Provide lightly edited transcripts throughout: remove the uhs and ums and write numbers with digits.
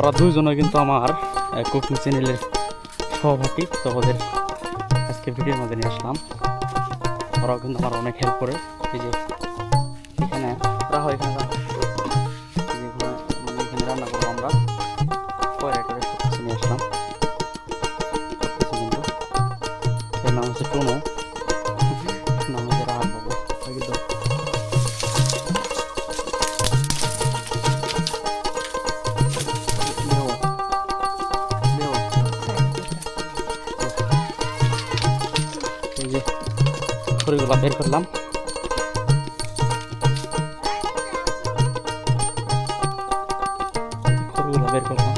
ওরা দুইজনে কিন্তু আমার কুকিং চ্যানেলের সহপাঠী, তো ওদের আজকে ভিডিওর মধ্যে নিয়ে আসলাম। ওরাও কিন্তু আমার অনেক হেল্প করে। এই যে এখানে রাখো, এখানে রাখো, মানে এখানে রান্না করবো আমরা, পরে করে সব কিছু নিয়ে আসলাম। কিন্তু এর নাম হচ্ছে টুনু, নাম হচ্ছে রাহাত বাবু। কিন্তু এই যে খড়িগুলা বের করলাম। খড়িগুলা বের করলাম।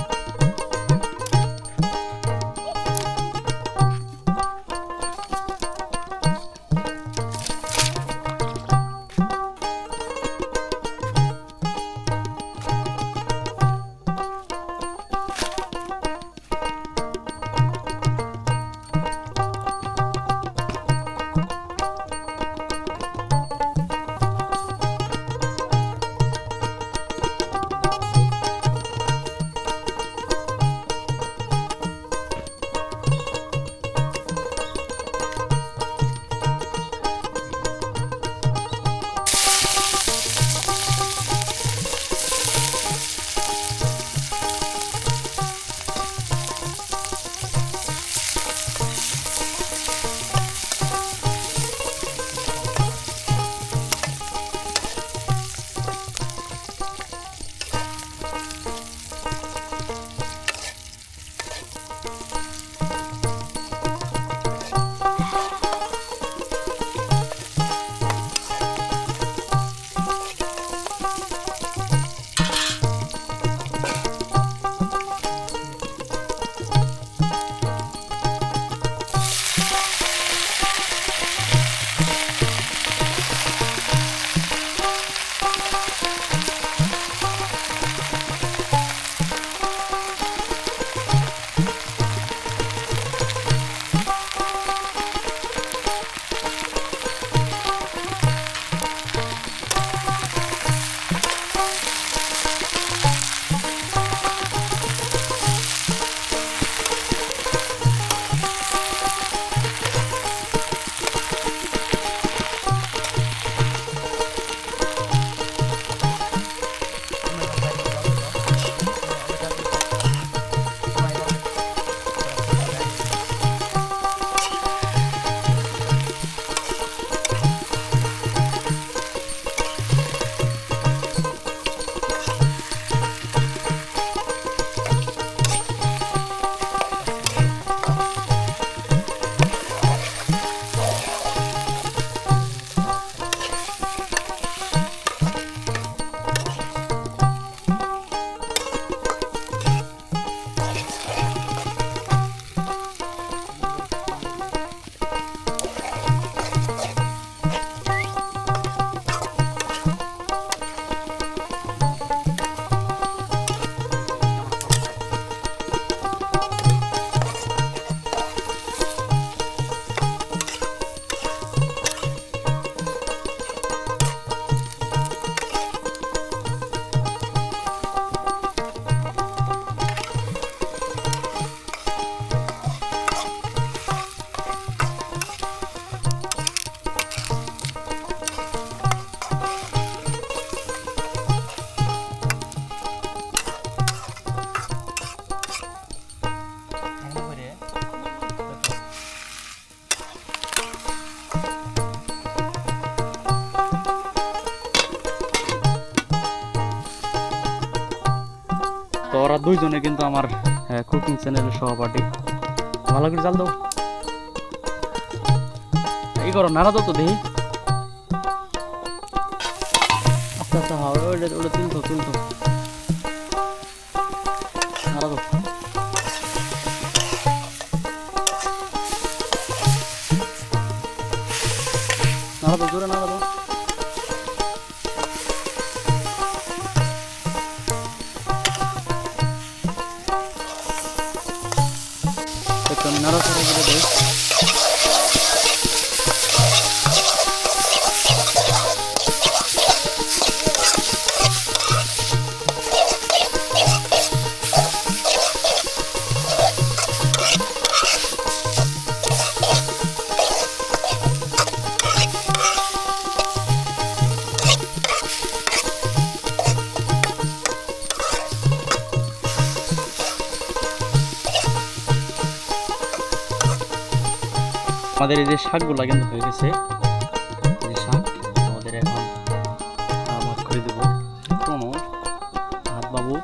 তো ওরা দুইজনে কিন্তু আমার কুকিং চ্যানেলের সহপাঠী। ভালো করে জাল দাও, এই করো, নাড়া দাও তো দেখি। আচ্ছা আচ্ছা, হ্যাঁ ওটা ওটা তুলতো তুলতো, নাড়া দাও। নাড়া দাও, জোরে নাড়া দাও। একটু নাড়াচাড়া করে দেয়। আমাদের এই যে শাকগুলো কিন্তু হয়ে গেছে, এই যে শাক আমাদের এখন ভাগ করে দেবো। কোনো হাত বাবু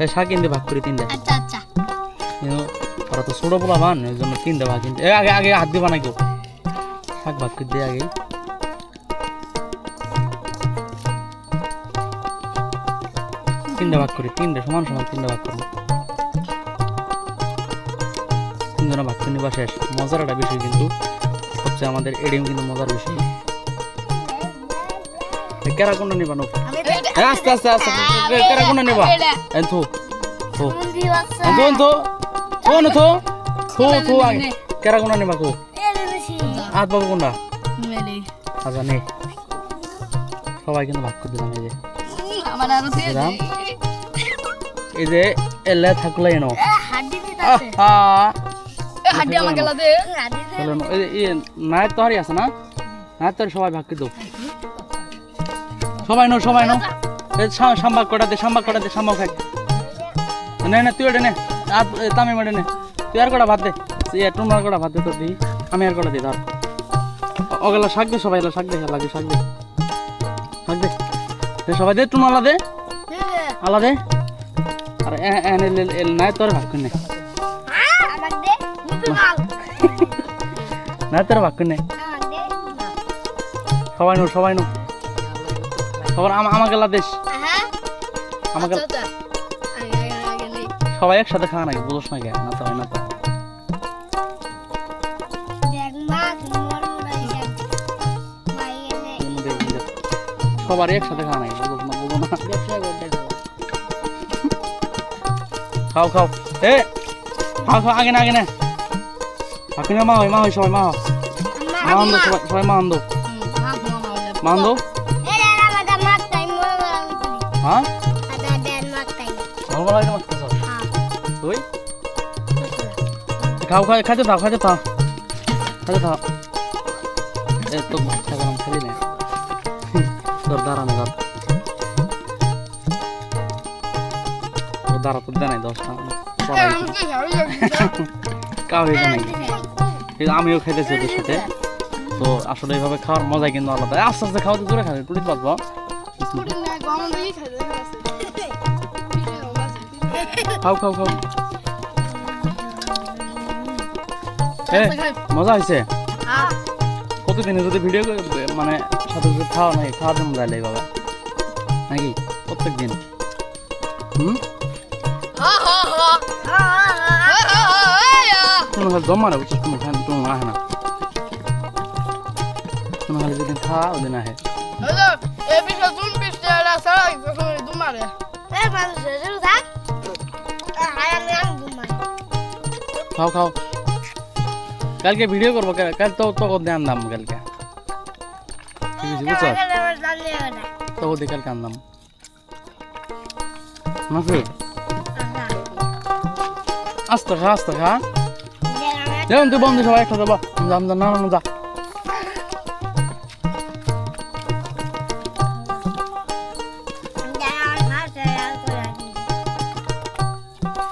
এই শাক কিন্তু ভাগ করে তিনটা, আচ্ছা আচ্ছা ওরা তো ছোট পোলা বান, এই জন্য তিনটা ভাগ কিন্তু আগে আগে হাত দিবা না কেউ, শাক ভাগ করে দিয়ে আগে তিনটা ভাগ করি, তিনটা সমান সমান তিনটা ভাগ করবো, তিনজনে ভাগ করে নিবা শেষ। মজারটা বেশি কিন্তু হচ্ছে আমাদের এডিএম কিন্তু মজার বেশি। কেরা কোনটা নিবা নো? আস্তে আস্তে আস্তে কেরা কোনটা নিবা? এনথো থো এনথো থো না থো থো থো আগে কেরা কোনটা নিবা কো? হাত বাবু কোনটা? আচ্ছা নে সবাই কিন্তু ভাগ করে দিলাম। এই যে আমার আরো দিলাম, এই যে এলে থাকলে এনো হাড্ডি দিতাছে, আহা হাড্ডি আমাকে লাদে, চলো এই যে নায়ের তহারি আছে না, নায়ের তহারি সবাই ভাগ করে দাও, সবাই নো সবাই নো। এই সাম্বাক কটা দে, সাম্বাক কটা দে, সাম্বাক খাই নে না তুই ওটা নে, আর তামি মারে নে, তুই আর কটা ভাত দে, টুমার কটা ভাত দে তো দিই, আমি আর কটা দিই ধর। ওগুলা শাক দে, সবাই শাক দে, লাগে শাক দে, শাক দে সবাই দে, টুন আলাদে আলাদে। আর নাই তোর ভাগ করে নে, আমাক দে মুদুল নাই তোর ভাগ করে নে, আমাক দে সবাই নো সবাই নো সবার আমাকে লাদেশ, হ্যাঁ আমাকে আচ্ছা আগে নেই সবাই একসাথে খাওয়া নাকি বুঝোস না কে? না তো হয় না তো, দেখ মা মোর মুরাই দেখ মাইনে সবার একসাথে খাওয়া নাকি বুঝোস না? বুঝো না, ব্যবসা করতে খাও খাও এ খাও খাও আগে না আগে না আগে না, মা হয় সবাই মা হয় মা আন্দো, সবাই মা আন্দো, মা আন্দো। হ্যাঁ ভালো লাগে না মাছ তুই খাও খাও খাইতে থাও খাইতে থাও খাইতে থাও। এ তো ভাতটা গরম খালি না তোর দাঁড়ানো ধর, তোর দাঁড়া তোর দেয় নাই 10টা কাউ হয়েছে নাকি? আমিও খাইতেছি ওদের সাথে, তো আসলে এইভাবে খাওয়ার মজা কিন্তু আলাদা। আস্তে আস্তে খাওয়াতে দূরে খাবে, টুটি পাতবো খাও খাও খাও। মজা হয়েছে প্রতিদিনে যদি ভিডিও মানে সাথে সাথে খাওয়া নাই, খাওয়ার জন্য যাইলে এইভাবে নাকি প্রত্যেক দিন? কোনো খালি জমা না বুঝছো, কোনো খালি তুমি আহে না, কোনো খালি যেদিন খাওয়া ওদিন আহে। খাও খাও কালকে ভিডিও করবো, কাল তো তো ধ্যান দাম কালকে, ঠিক আছে বুঝছো? তো ওদের কালকে আনলাম নাকি? আস্তে খা আস্তে খা, যেমন তুই বন্ধু সবাই একসাথে যাম যা না যা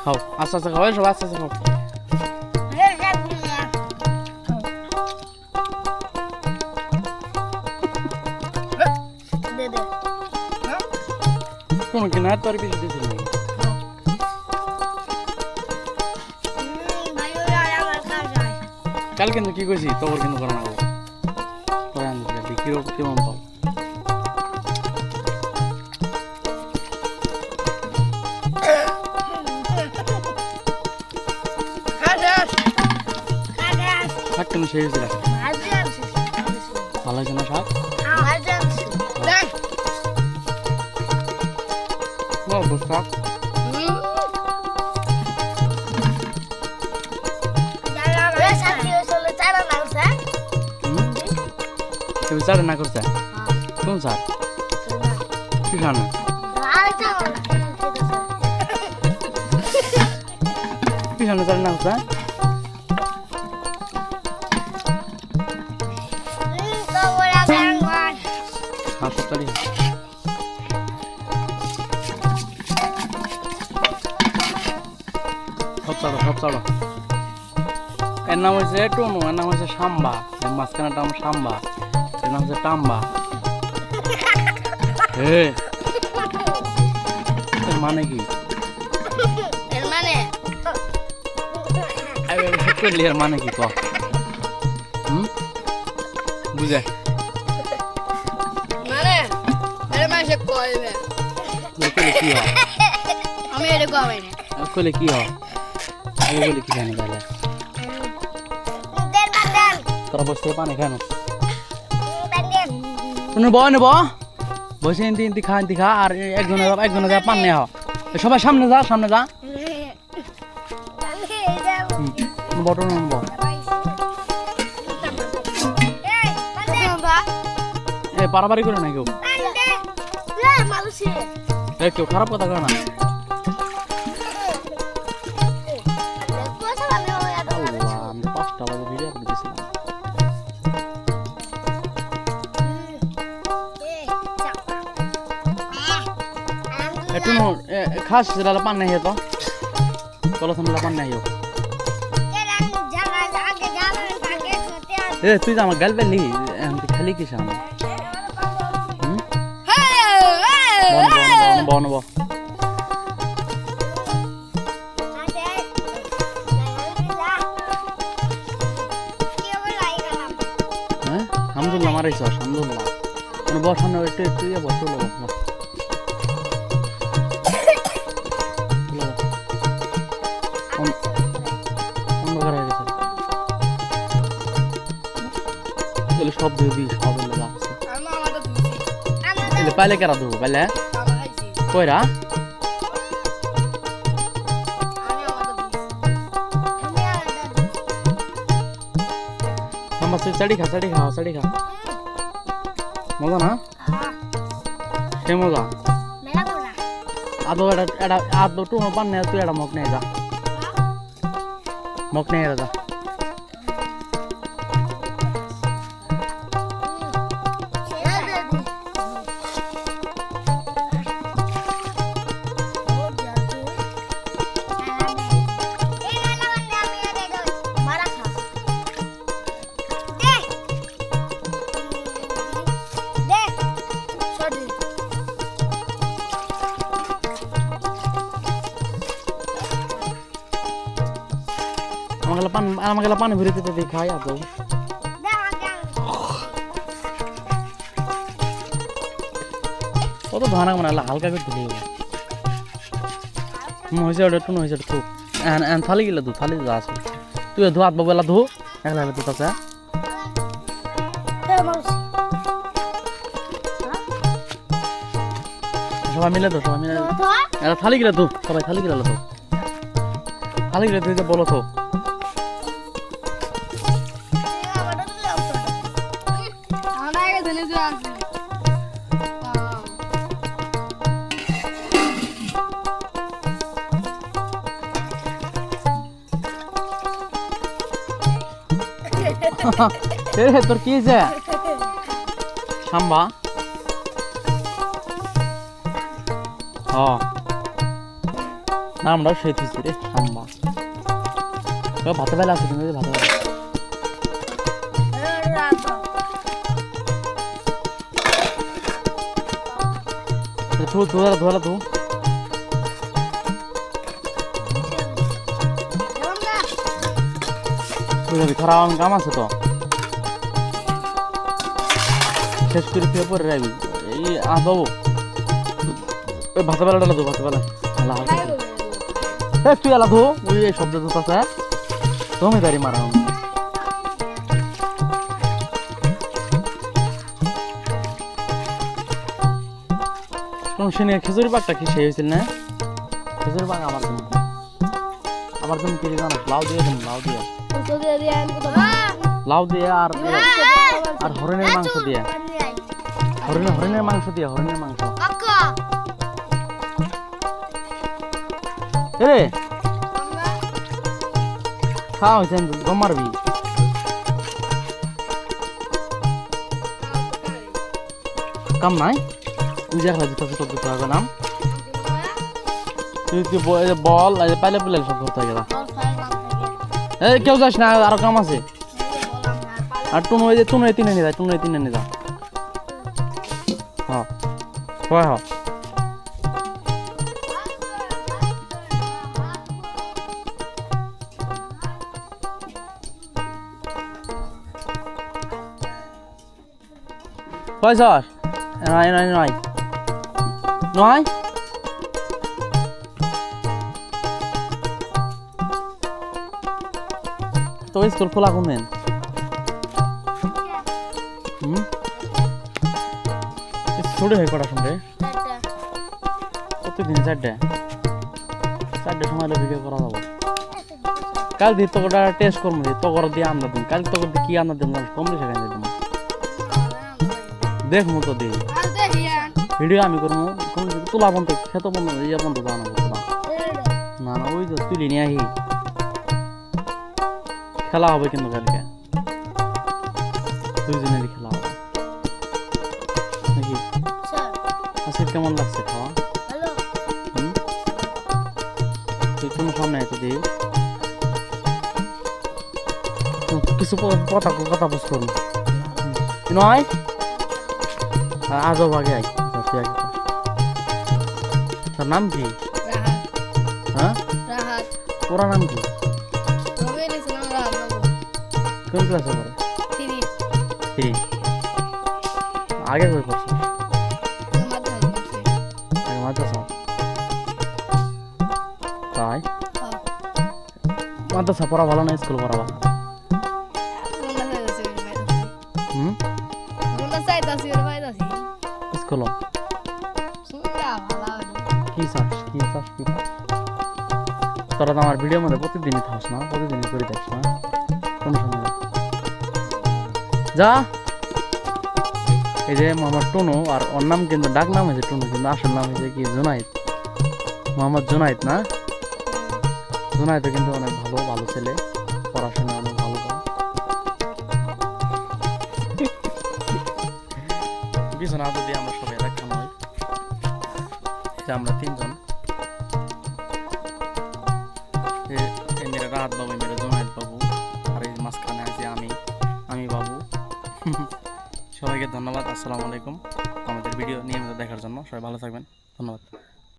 খাও আস্তে আস্তে খাও, সবাই আস্তে আস্তে খাও। কোনো কিনা তোর বেশি দিয়েছিল নাকি? কাল কিন্তু কি কইছি তোর কিন্তু করা না তোর আনবি কিরকম পাও শাক কেন শেষ দিলা? ভালো হয়েছে না শাক? শাক তুমি চার না করছে কোন স্যার কি খানা কি খানা চার না করছে হাসপাতালে সব চাড়ো এর নাম হচ্ছে টুনু, এর নাম হচ্ছে সাম্বা, এর মাঝখানে নাম সাম্বা, এর নাম হচ্ছে টাম্বা। এর মানে কি? এর মানে এর মানে কি ক? বুঝে মানে এর মানে সে কইবে কইলে কি হয়? আমি এটা কইবে না কইলে কি হয়? আগে বলি কি জানি তাহলে তোরা বসতে পানি কেন? শুনে ব বসে ইন্তি খা আর একজনে যা পান নেওয়া সবাই সামনে যা বটন নেব। এ পারাবারি করে না কেউ, কেউ খারাপ কথা করে না। আমি 5টা বাজে ভিডিও করে দিয়েছিলাম। একটু খাস সেটা পান নাই তো কলসন পান নাই। এ তুই তো আমার গাল পেলি খালি কিস আমার বনব হ্যাঁ হামদুল্লাহ মারাইছ হামদুল্লাহ বসানো একটু একটু ইয়ে বসে অন্ধকার হয়ে গেছে সব ধুবি সব আছে পাইলে কেরা ধুবো পাইলে কইরা আমার চাড়ি খা মজা না সে মজা আদো এটা আদো টু পান নে তুই এটা মক নিয়ে যা যা আমাকে পানি ভরে দিতে দিই খাই আদৌ কত ধোয়া মানে হালকা করে দিলে হয়েছে ওটা টুন হয়েছে খুব থালি গেলে ধু থালি যা আছে তুই ধু হাত বাবু এলা ধু একলা ধু তাতে সবাই মিলে এরা থালি গেলে ধু সবাই থালি গেলে ধু তুই যে বলো তো তোর কি যে সাম্বা নামটাও সেই থিস রে সাম্বা ভাতে বেলা আছে কিন্তু ভাতে বেলা ধোলা ধু খারাপ কাম আছে তো শেষ করে ফিরে পরে রাখবি এই বাবু ভাতে বেলা ডালা ধো ভাতে বেলা তুই আলা ধো ওই এই শব্দ ধুত আছে তুমি দাঁড়ি মারা শুনে খেজুরি পাকটা কি সেই হয়েছিল না খেজুরি পাক আমার জন্য কি জানো লাউ দিয়ে আর হরিণের মাংস দিয়ে হরিণের মাংস রে খাওয়া হয়েছে গম মারবি কাম নাই তুই যা খাওয়া দিতে তোকে দিতে হবে নাম তুই বল পাইলে পেলে সব করতে গেলা এই কেউ যাস না, আরো কাম আছে। আর টুনু ওই যে টুনু তিনে নিয়ে যায়, টুনু তিনে নিয়ে যা। হ্যাঁ হয় হ্যাঁ কয় যাস? নয় নয় নয় নয় তো স্কুল খোলা কোন দিন? ছোট হয়ে কটা শুনবে প্রত্যেকদিন 4টার সময় ভিডিও করা যাবো। কাল দিয়ে তোটা টেস্ট করবো, তোর দিয়ে আন্দা দিন। কাল তোর দিয়ে কি আন্দা দিন কমলে সেখানে দিতাম দেখবো তো দিয়ে ভিডিও আমি করবো। তোলা বন্ধ খেত বন্ধ ইয়ে বন্ধ জানাবো না না ওই তো তুলি নিয়ে আহি খেলা হবে কিন্তু কালকে দুইজনেরই খেলা হবে নাকি? আজকে কেমন লাগছে খাওয়া? তুই কোনো সামনে আয় তো দিই কিছু কথা পোস্ট করুন নয় আজও আগে আয়। তুই আগে তার নাম কি? হ্যাঁ ওরা নাম কি? কোন ক্লাসে পড়ে? 3 আগে কই পড়ছিস? আগে মাদ্রাসা। তাই মাদ্রাসা পড়া ভালো না স্কুল পড়া ভালো? স্কুল কি চাস কি চাস কি চাস? তোরা তো আমার ভিডিওর মধ্যে প্রতিদিনই থাস না, প্রতিদিনই করে দেখ না কোন সময় যা। এই যে মোহাম্মদ টুনু, আর ওর নাম কিন্তু ডাক নাম হয়েছে টুনু, কিন্তু আসল নাম হয়েছে কি জুনাইদ, মোহাম্মদ জুনাইদ না? জুনাইদ কিন্তু অনেক ভালো ভালো ছেলে, পড়াশোনা অনেক ভালো করে। পিছনে আদৌ দিয়ে আমরা সবাই দেখানো হয় যে আমরা 3 জন, মেরে রাহাত বাবু, মেরে জুনাইদ বাবু, আর এই মাঝখানে আছে আমি বাবু। সবাইকে ধন্যবাদ। আসসালামু আলাইকুম। আমাদের ভিডিও নিয়মিত দেখার জন্য সবাই ভালো থাকবেন। ধন্যবাদ।